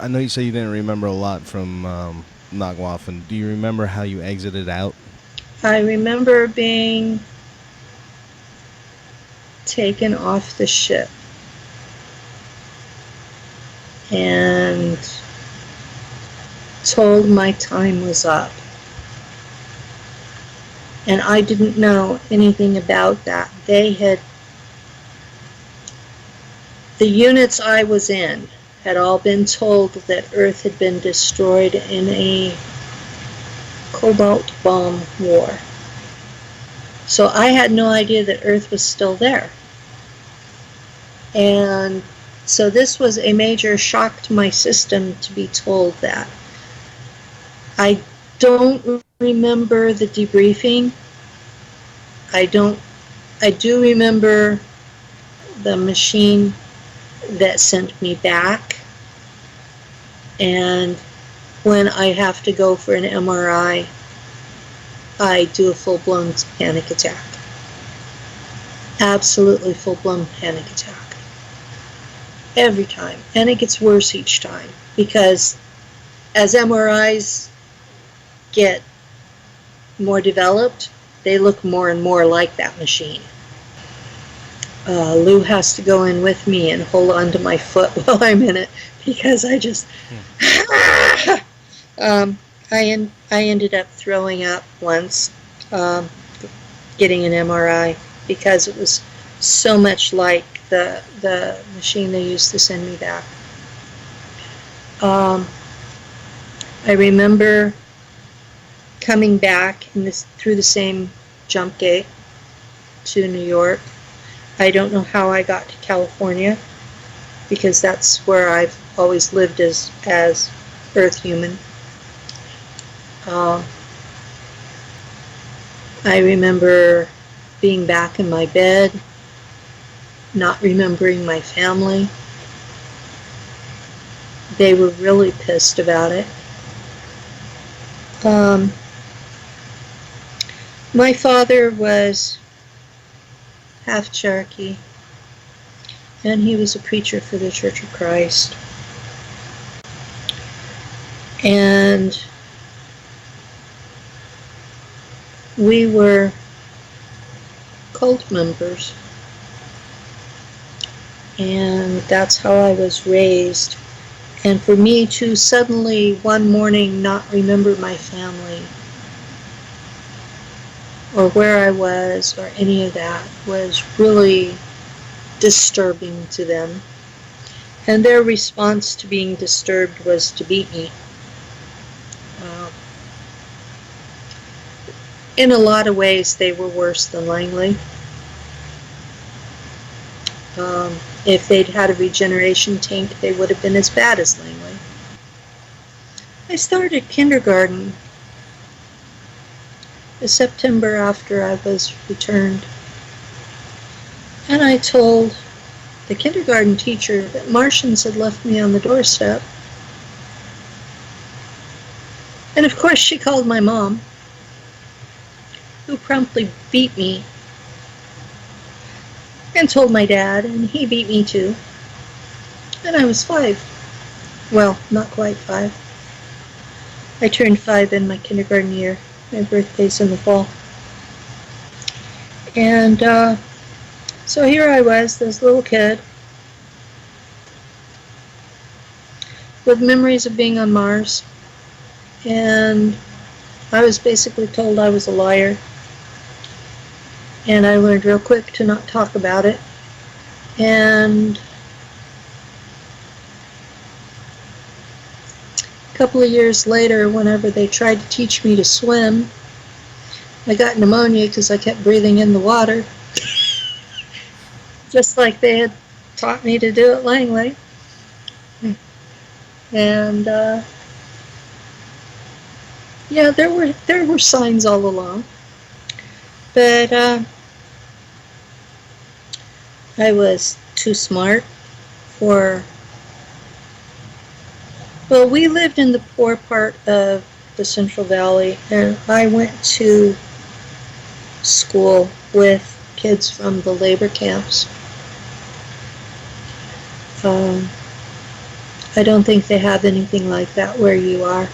I know you say you didn't remember a lot from Nagwaffen. Do you remember how you exited out? I remember being taken off the ship and told my time was up. And I didn't know anything about that. The units I was in had all been told that Earth had been destroyed in a cobalt bomb war. So I had no idea that Earth was still there. And so this was a major shock to my system to be told that. I don't remember the debriefing. I do remember the machine that sent me back, and when I have to go for an MRI, I do a full-blown panic attack. Absolutely full-blown panic attack. Every time. And it gets worse each time, because as MRIs get more developed, they look more and more like that machine. Lou has to go in with me and hold onto my foot while I'm in it, because I just I ended up throwing up once, getting an MRI, because it was so much like the machine they used to send me back. I remember coming back through the same jump gate to New York. I don't know how I got to California, because that's where I've always lived as Earth human. I remember being back in my bed, not remembering my family. They were really pissed about it. My father was half Cherokee, and he was a preacher for the Church of Christ. And we were cult members, and that's how I was raised. And for me to suddenly one morning not remember my family or where I was or any of that was really disturbing to them. And their response to being disturbed was to beat me. In a lot of ways, they were worse than Langley. If they'd had a regeneration tank, they would have been as bad as Langley. I started kindergarten the September after I was returned. And I told the kindergarten teacher that Martians had left me on the doorstep. And of course she called my mom, who promptly beat me, and told my dad, and he beat me too. And I was 5. Well, not quite 5. I turned 5 in my kindergarten year. My birthday's in the fall. And so here I was, this little kid, with memories of being on Mars. And I was basically told I was a liar. And I learned real quick to not talk about it. And a couple of years later, whenever they tried to teach me to swim, I got pneumonia because I kept breathing in the water. Just like they had taught me to do at Langley. And yeah, there were signs all along. But I was too smart for... Well, we lived in the poor part of the Central Valley, and I went to school with kids from the labor camps. I don't think they have anything like that where you are.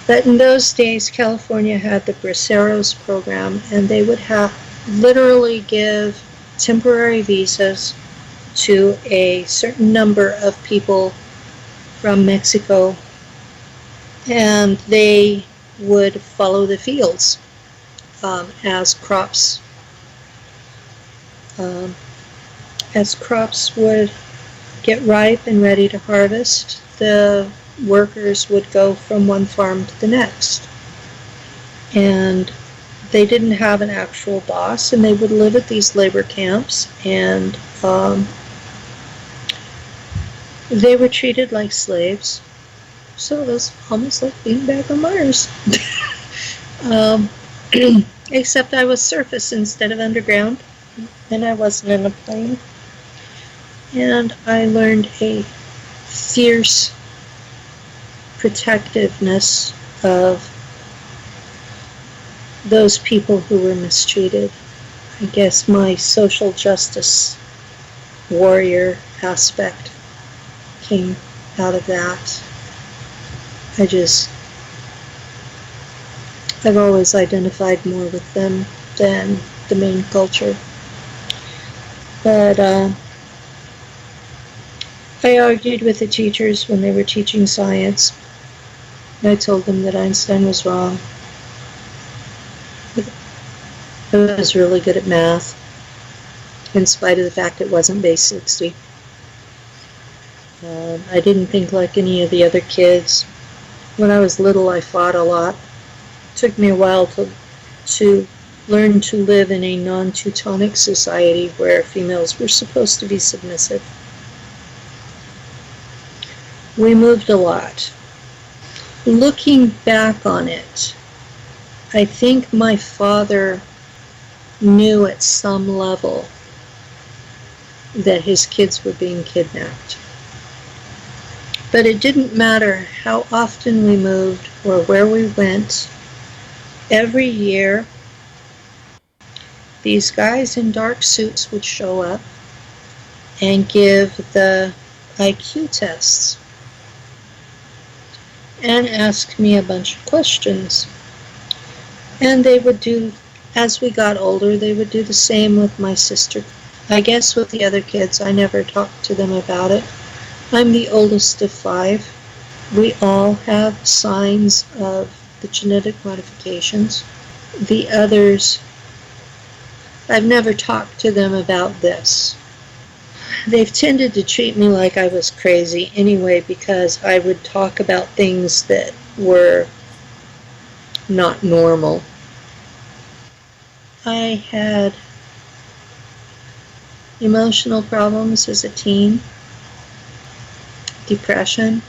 But in those days, California had the Braceros program, and they would have literally give temporary visas to a certain number of people from Mexico, and they would follow the fields as crops um, would get ripe and ready to harvest. The workers would go from one farm to the next, and they didn't have an actual boss, and they would live at these labor camps, and they were treated like slaves. So it was almost like being back on Mars. um, except I was surface instead of underground, and I wasn't in a plane. And I learned a fierce protectiveness of those people who were mistreated. I guess my social justice warrior aspect came out of that. I've always identified more with them than the main culture. But I argued with the teachers when they were teaching science. I told them that Einstein was wrong. I was really good at math, in spite of the fact it wasn't base 60. I didn't think like any of the other kids. When I was little, I fought a lot. It took me a while to learn to live in a non-Teutonic society where females were supposed to be submissive. We moved a lot. Looking back on it, I think my father knew at some level that his kids were being kidnapped. But it didn't matter how often we moved or where we went. Every year, these guys in dark suits would show up and give the IQ tests and ask me a bunch of questions. And they would do, as we got older, they would do the same with my sister. I guess with the other kids, I never talked to them about it. I'm the oldest of 5. We all have signs of the genetic modifications. The others, I've never talked to them about this. They've tended to treat me like I was crazy anyway, because I would talk about things that were not normal. I had emotional problems as a teen, depression.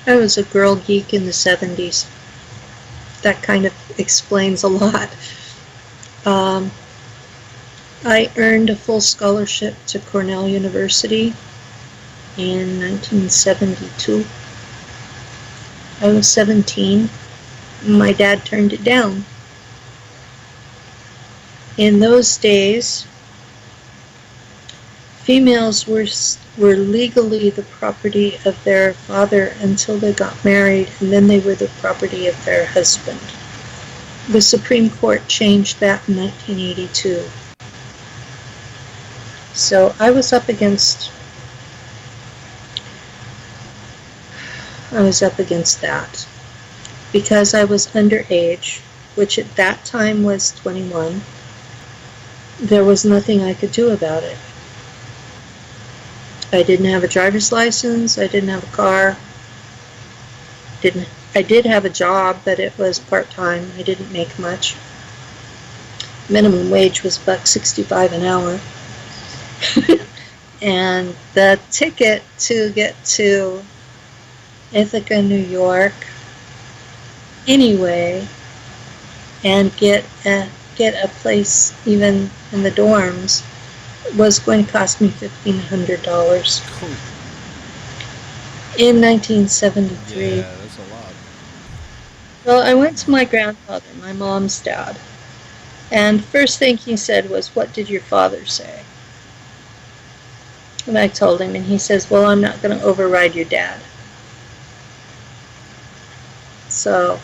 I was a girl geek in the 70s. That kind of explains a lot. I earned a full scholarship to Cornell University in 1972. I was 17. My dad turned it down. In those days, females were legally the property of their father until they got married, and then they were the property of their husband. The Supreme Court changed that in 1982. So I was up against that. Because I was underage, which at that time was 21, there was nothing I could do about it. I didn't have a driver's license, I didn't have a car, I did have a job, but it was part-time, I didn't make much. Minimum wage was $1.65 an hour. And the ticket to get to Ithaca, New York, anyway, and get a place even in the dorms was going to cost me $1,500 in 1973. Yeah, that's a lot. Well, I went to my grandfather, my mom's dad, And first thing he said was, "What did your father say?" And I told him, and he says, "Well, I'm not going to override your dad." So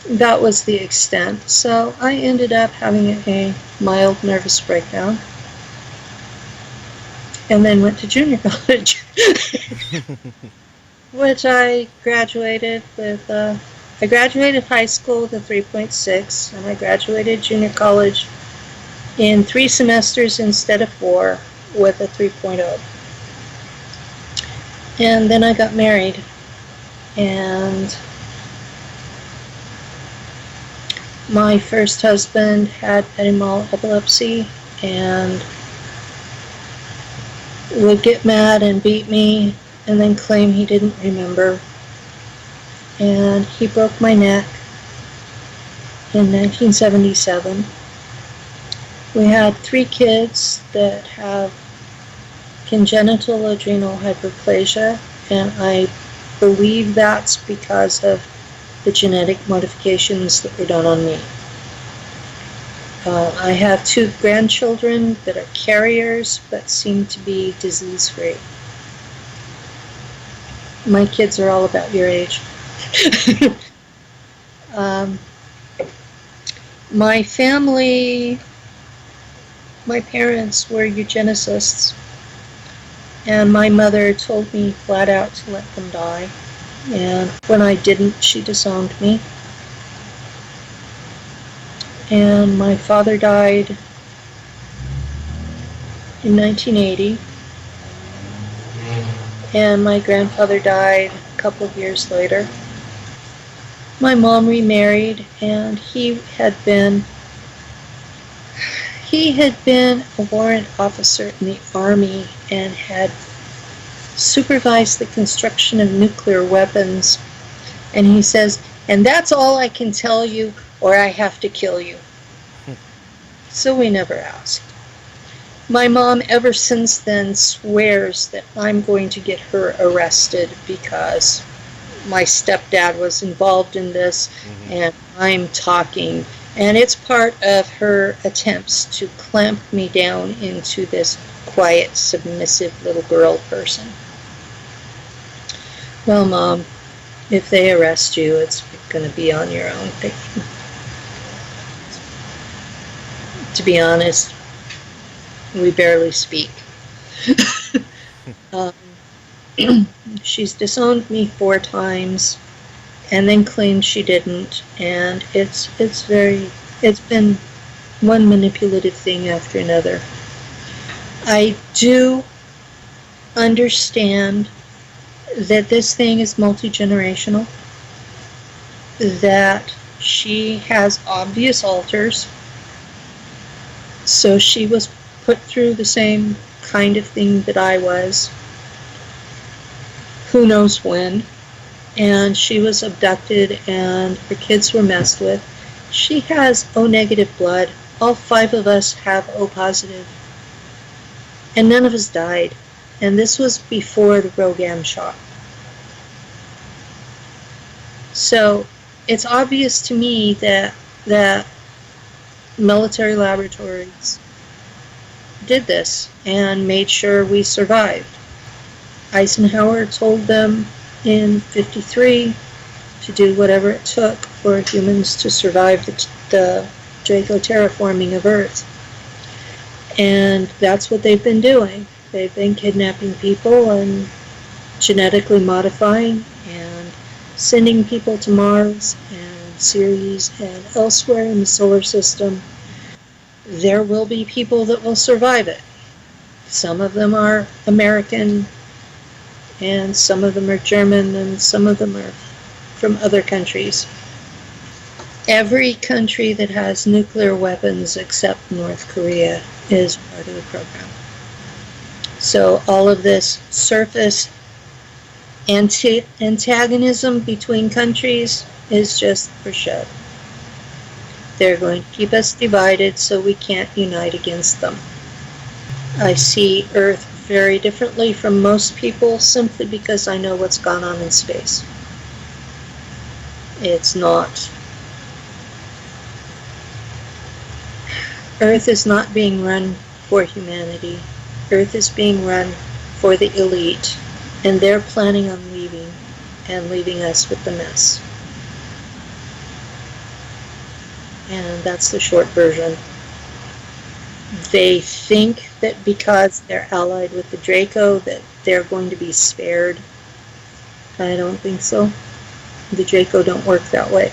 that was the extent. So I ended up having a mild nervous breakdown and then went to junior college, which I graduated with. I graduated high school with a 3.6, and I graduated junior college in 3 semesters instead of 4 with a 3.0. And then I got married, and my first husband had petit epilepsy and would get mad and beat me and then claim he didn't remember. And he broke my neck in 1977. We had 3 kids that have congenital adrenal hyperplasia, and I believe that's because of the genetic modifications that were done on me. I have 2 grandchildren that are carriers but seem to be disease-free. My kids are all about your age. My family, my parents were eugenicists, and my mother told me flat out to let them die. And when I didn't, she disowned me. And my father died in 1980. And my grandfather died a couple of years later. My mom remarried, and he had been a warrant officer in the Army and had supervised the construction of nuclear weapons. And he says, "And that's all I can tell you, or I have to kill you." So we never asked. My mom ever since then swears that I'm going to get her arrested because my stepdad was involved in this, and I'm talking. And it's part of her attempts to clamp me down into this quiet, submissive little girl person. Well, Mom, if they arrest you, it's going to be on your own. To be honest, we barely speak. She's disowned me 4 times and then claimed she didn't, and it's been one manipulative thing after another. I do understand that this thing is multi-generational, that she has obvious alters, so she was put through the same kind of thing that I was, who knows when, and she was abducted and her kids were messed with. She has O negative blood. All 5 of us have O positive, and none of us died. And this was before the Rogam shot. So it's obvious to me that military laboratories did this and made sure we survived. Eisenhower told them in '53 to do whatever it took for humans to survive the Draco terraforming of Earth. And that's what they've been doing. They've been kidnapping people and genetically modifying and sending people to Mars and Ceres and elsewhere in the solar system. There will be people that will survive it. Some of them are American, and some of them are German, and some of them are from other countries. Every country that has nuclear weapons except North Korea is part of the program. So all of this surface antagonism between countries is just for show. They're going to keep us divided so we can't unite against them. I see Earth very differently from most people simply because I know what's gone on in space. It's not Earth is not being run for humanity. Earth is being run for the elite, and they're planning on leaving and leaving us with the mess. And that's the short version. They think that because they're allied with the Draco that they're going to be spared. I don't think so. The Draco don't work that way.